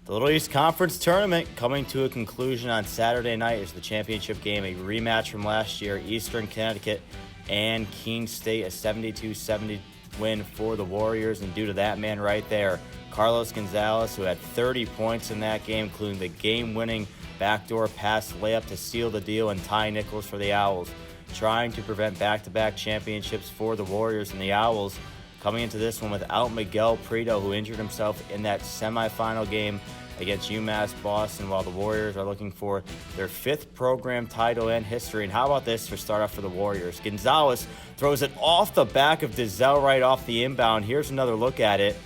The Little East Conference Tournament coming to a conclusion on Saturday night is the championship game, a rematch from last year. Eastern Connecticut and Keene State, a 72-70 win for the Warriors. And due to that man right there, Carlos Gonzalez, who had 30 points in that game, including the game-winning backdoor pass layup to seal the deal, and Ty Nichols for the Owls, trying to prevent back-to-back championships for the Warriors. And the Owls coming into this one without Miguel Prieto, who injured himself in that semifinal game against UMass Boston, while the Warriors are looking for their 5th program title in history. And how about this for start off for the Warriors? Gonzalez throws it off the back of Dizelle right off the inbound. Here's another look at it.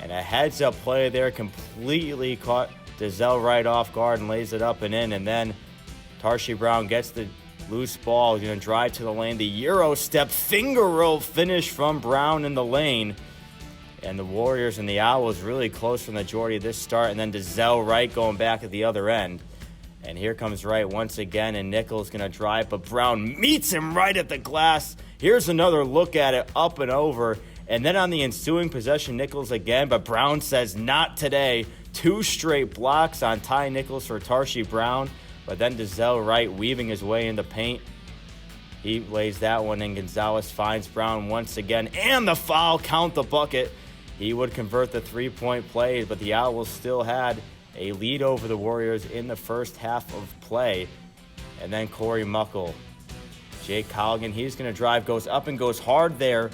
And a heads-up play there completely caught Dizelle right off guard and lays it up and in. And then Tarshy Brown gets the loose ball, going to drive to the lane. The Euro step finger roll finish from Brown in the lane. And the Warriors and the Owls really close for the majority of this start. And then Dizelle Wright going back at the other end. And here comes Wright once again, and Nichols going to drive, but Brown meets him right at the glass. Here's another look at it, up and over. And then on the ensuing possession, Nichols again, but Brown says not today. 2 straight blocks on Ty Nichols for Tarshy Brown. But then Dizelle Wright weaving his way in the paint. He lays that one in. Gonzalez finds Brown once again. And the foul, count the bucket. He would convert the 3-point play, but the Owls still had a lead over the Warriors in the first half of play. And then Corey Muckle. Jake Colligan, he's going to drive, goes up and goes hard there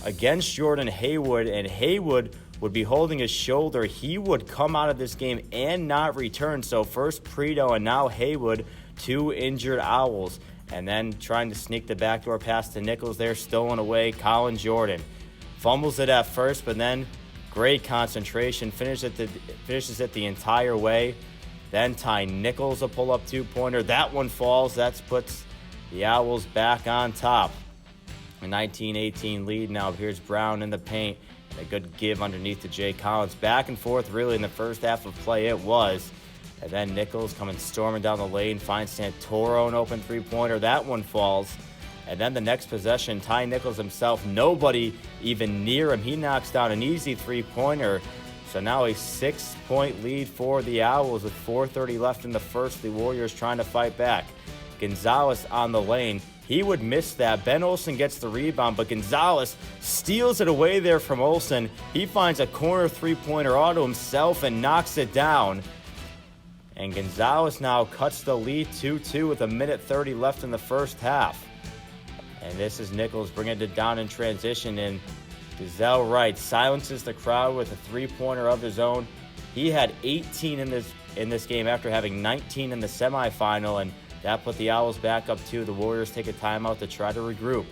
against Jordan Haywood. And Haywood would be holding his shoulder. He would come out of this game and not return. So first Prieto and now Haywood, 2 injured Owls. And then trying to sneak the backdoor pass to Nichols there, stolen away, Colin Jordan. Fumbles it at first, but then great concentration, finishes it the entire way. Then Ty Nichols a pull-up 2-pointer. That one falls. That puts the Owls back on top. A 19-18 lead now. Here's Brown in the paint. A good give underneath to Jay Collins. Back and forth really in the first half of play it was. And then Nichols coming storming down the lane, finds Santoro an open 3-pointer. That one falls. And then the next possession, Ty Nichols himself, nobody even near him. He knocks down an easy 3-pointer. So now a 6-point lead for the Owls with 4:30 left in the first. The Warriors trying to fight back. Gonzalez on the lane. He would miss that. Ben Olsen gets the rebound, but Gonzalez steals it away there from Olsen. He finds a corner 3-pointer all to himself and knocks it down. And Gonzalez now cuts the lead 2-2 with 1:30 left in the first half. And this is Nichols bringing it down in transition, and Dizelle Wright silences the crowd with a 3-pointer of his own. He had 18 in this game after having 19 in the semifinal, and that put the Owls back up 2. The Warriors take a timeout to try to regroup.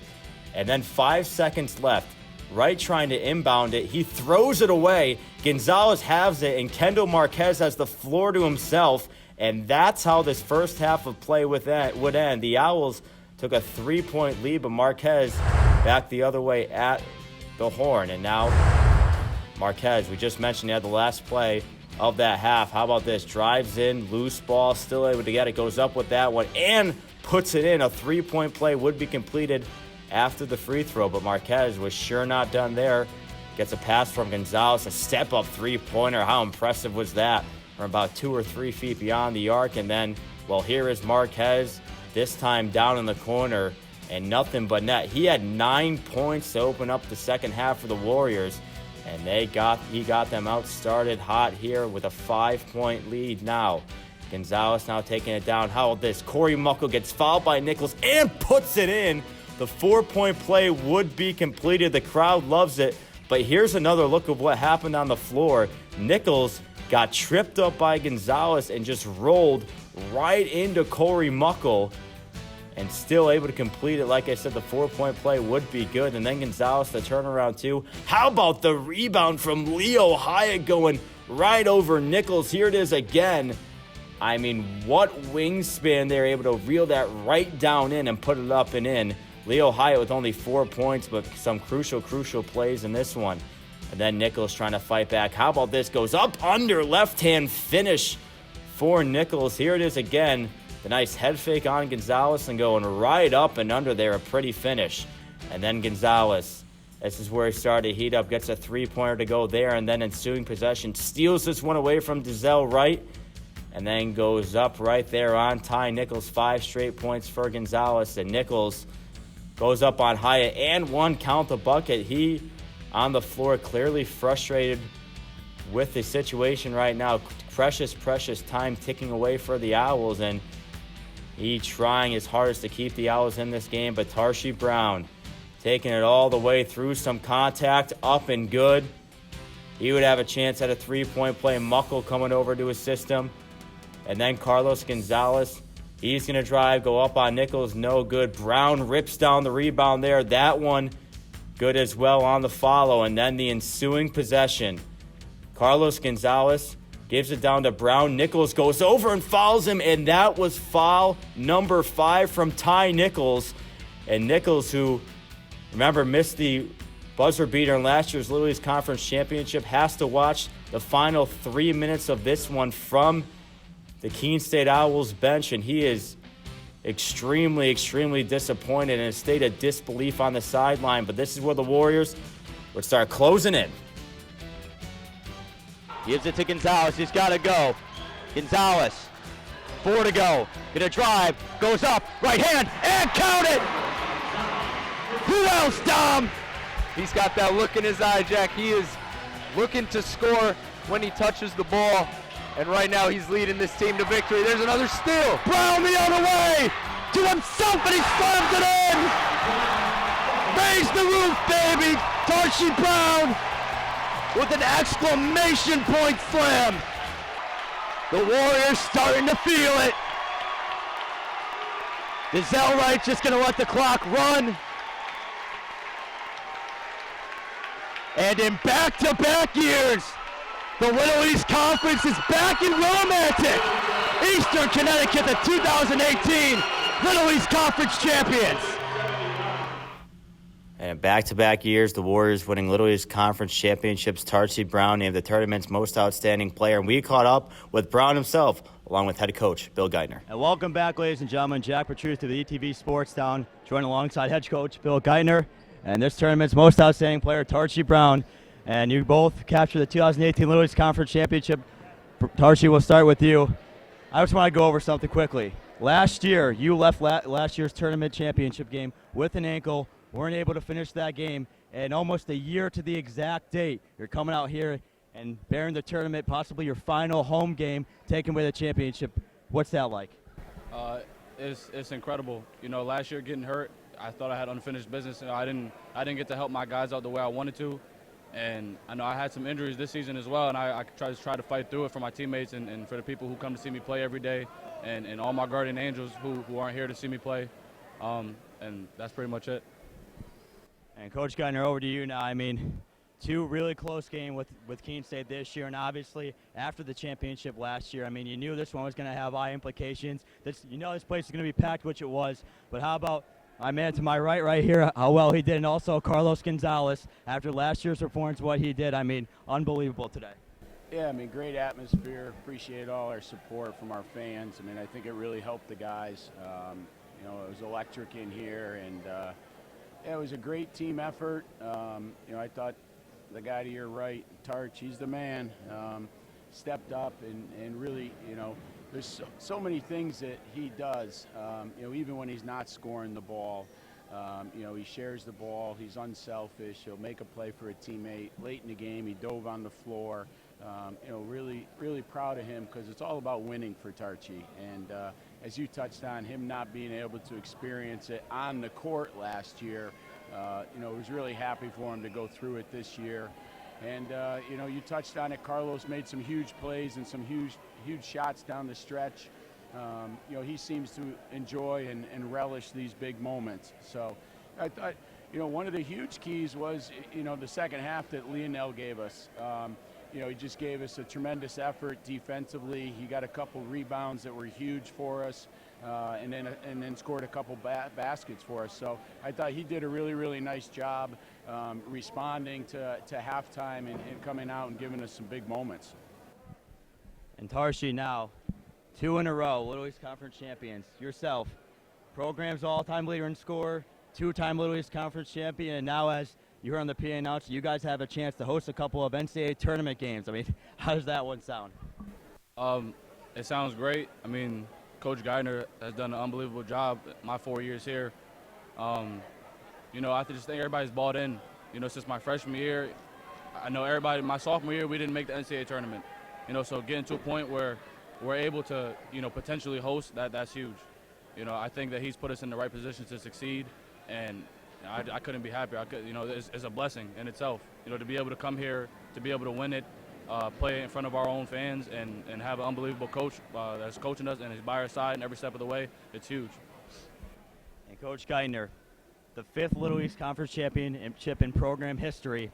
And then 5 seconds left. Wright trying to inbound it. He throws it away. Gonzalez halves it, and Kendall Marquez has the floor to himself. And that's how this first half of play would end. The Owls took a 3-point lead, but Marquez back the other way at the horn. And now Marquez, we just mentioned he had the last play of that half. How about this? Drives in, loose ball, still able to get it, goes up with that one, and puts it in. A 3-point play would be completed after the free throw, but Marquez was sure not done there. Gets a pass from Gonzalez, a step-up 3-pointer. How impressive was that? From about 2 or 3 feet beyond the arc, and then, well, here is Marquez, this time down in the corner, and nothing but net. He had 9 points to open up the second half for the Warriors, and he got them out started hot here with a 5-point lead now. Gonzalez now taking it down. How about this? Corey Muckle gets fouled by Nichols and puts it in. The 4-point play would be completed. The crowd loves it, but here's another look of what happened on the floor. Nichols got tripped up by Gonzalez and just rolled right into Corey Muckle, and still able to complete it. Like I said, the 4-point play would be good. And then Gonzalez, the turnaround too. How about the rebound from Leo Hyatt going right over Nichols? Here it is again. I mean, what wingspan they're able to reel that right down in and put it up and in. Leo Hyatt with only 4 points, but some crucial plays in this one. And then Nichols trying to fight back. How about this? Goes up under, left-hand finish for Nichols. Here it is again. The nice head fake on Gonzalez and going right up and under there. A pretty finish. And then Gonzalez This is where he started to heat up, gets a three-pointer to go there, and then ensuing possession steals this one away from Dizelle Wright, and then goes up right there on Ty Nichols. 5 straight points for Gonzalez, and Nichols goes up on Hyatt and one count the bucket. He on the floor clearly frustrated with the situation right now. Precious time ticking away for the Owls, and he trying his hardest to keep the Owls in this game, but Tarshy Brown taking it all the way through, some contact, up and good. He would have a chance at a three-point play. Muckle coming over to his system. And then Carlos Gonzalez, he's going to drive, go up on Nichols, no good. Brown rips down the rebound there. That one good as well on the follow. And then the ensuing possession. Carlos Gonzalez gives it down to Brown. Nichols goes over and fouls him, and that was foul number 5 from Ty Nichols. And Nichols, who, remember, missed the buzzer beater in last year's Little East Conference Championship, has to watch the final 3 minutes of this one from the Keene State Owls bench, and he is extremely disappointed in a state of disbelief on the sideline. But this is where the Warriors would start closing in. Gives it to Gonzalez. He's got to go. Gonzalez, 4 to go. Gonna drive. Goes up. Right hand. And count it! Who else, Dom? He's got that look in his eye, Jack. He is looking to score when he touches the ball. And right now he's leading this team to victory. There's another steal. Brown the other way. To himself, and he slams it in. Raise the roof, baby. Tarshy Brown with an exclamation point slam. The Warriors starting to feel it. Dizelle Wright just going to let the clock run. And in back-to-back years, the Little East Conference is back in Willimantic. Eastern Connecticut, the 2018 Little East Conference champions. And back-to-back years, the Warriors winning Little East Conference championships. Tarshy Brown named the tournament's most outstanding player. And we caught up with Brown himself, along with head coach Bill Geithner. And welcome back, ladies and gentlemen. Jack Petrus to the ETV Sports Town, joined alongside head coach Bill Geithner. And this tournament's most outstanding player, Tarshy Brown. And you both captured the 2018 Little East Conference Championship. Tarshy, we'll start with you. I just want to go over something quickly. Last year, you left last year's tournament championship game with an ankle, weren't able to finish that game, and almost a year to the exact date, you're coming out here and bearing the tournament, possibly your final home game, taking away the championship. What's that like? It's incredible. You know, last year getting hurt, I thought I had unfinished business. You know, I didn't get to help my guys out the way I wanted to. And I know I had some injuries this season as well, and I try to fight through it for my teammates and for the people who come to see me play every day, and all my guardian angels who aren't here to see me play. And that's pretty much it. And Coach Geithner, over to you now. I mean, 2 really close games with Keene State this year, and obviously after the championship last year, I mean, you knew this one was going to have high implications. This place is going to be packed, which it was. But how about my man to my right here, how well he did, and also Carlos Gonzalez after last year's performance, what he did. I mean, unbelievable today. Yeah, I mean, great atmosphere. Appreciate all our support from our fans. I mean, I think it really helped the guys. You know, it was electric in here, and yeah, it was a great team effort. You know, I thought the guy to your right, Tarch, he's the man, stepped up and really, you know, there's so many things that he does, you know, even when he's not scoring the ball. You know, he shares the ball. He's unselfish. He'll make a play for a teammate. Late in the game, he dove on the floor. You know, really proud of him because it's all about winning for Tarchi. And as you touched on, him not being able to experience it on the court last year, you know, was really happy for him to go through it this year. And, you know, you touched on it. Carlos made some huge plays and some huge shots down the stretch. You know, he seems to enjoy and relish these big moments. So I thought, you know, one of the huge keys was, you know, the second half that Lionel gave us. You know, he just gave us a tremendous effort defensively. He got a couple rebounds that were huge for us, and then scored a couple baskets for us. So I thought he did a really nice job responding to halftime and coming out and giving us some big moments. And Tarshy now, 2 in a row, Little East Conference champions. Yourself, program's all-time leader in score, 2-time Little East Conference champion, and now as you heard on the PA announcer, you guys have a chance to host a couple of NCAA tournament games. I mean, how does that one sound? It sounds great. I mean, Coach Geithner has done an unbelievable job my 4 years here. You know, I just think everybody's bought in. You know, since my freshman year, I know everybody. My sophomore year, we didn't make the NCAA tournament. You know, so getting to a point where we're able to, you know, potentially host, that's huge. You know, I think that he's put us in the right position to succeed, and I couldn't be happier. You know, it's a blessing in itself. You know, to be able to come here, to be able to win it, play in front of our own fans, and have an unbelievable coach that's coaching us and is by our side in every step of the way. It's huge. And Coach Geithner, the 5th Little East Conference championship in program history.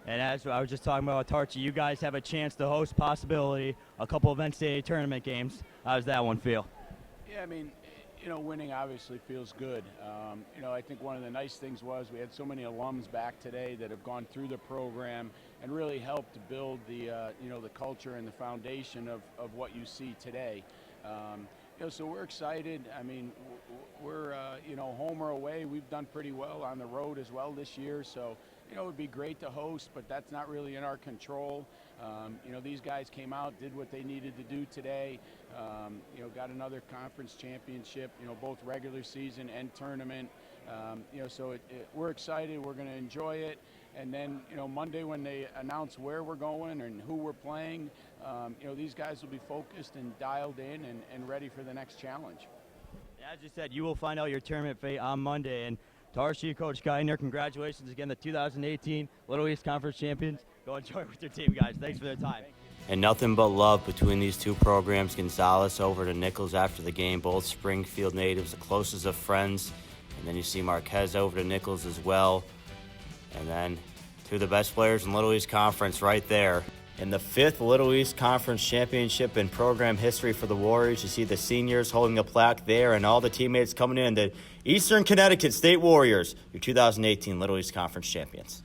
And as I was just talking about with Tarchi, you guys have a chance to host possibility a couple of NCAA tournament games. How does that one feel? Yeah, I mean, you know, winning obviously feels good. You know, I think one of the nice things was we had so many alums back today that have gone through the program and really helped to build the, you know, the culture and the foundation of what you see today. You know, so we're excited. I mean, we're, you know, home or away, we've done pretty well on the road as well this year. So, you know, it would be great to host, but that's not really in our control. You know, these guys came out, did what they needed to do today. You know, got another conference championship, you know, both regular season and tournament. You know, so we're excited. We're going to enjoy it. And then, you know, Monday when they announce where we're going and who we're playing, you know, these guys will be focused and dialed in and ready for the next challenge. As you said, you will find out your tournament fate on Monday. And Tarshi, Coach Geithner, congratulations again, the 2018 Little East Conference champions. Go enjoy it with your team, guys. Thanks for their time. And nothing but love between these two programs. Gonzalez over to Nichols after the game, both Springfield natives, the closest of friends. And then you see Marquez over to Nichols as well. And then two of the best players in Little East Conference right there. In the 5th Little East Conference championship in program history for the Warriors, you see the seniors holding a plaque there and all the teammates coming in. The Eastern Connecticut State Warriors, your 2018 Little East Conference champions.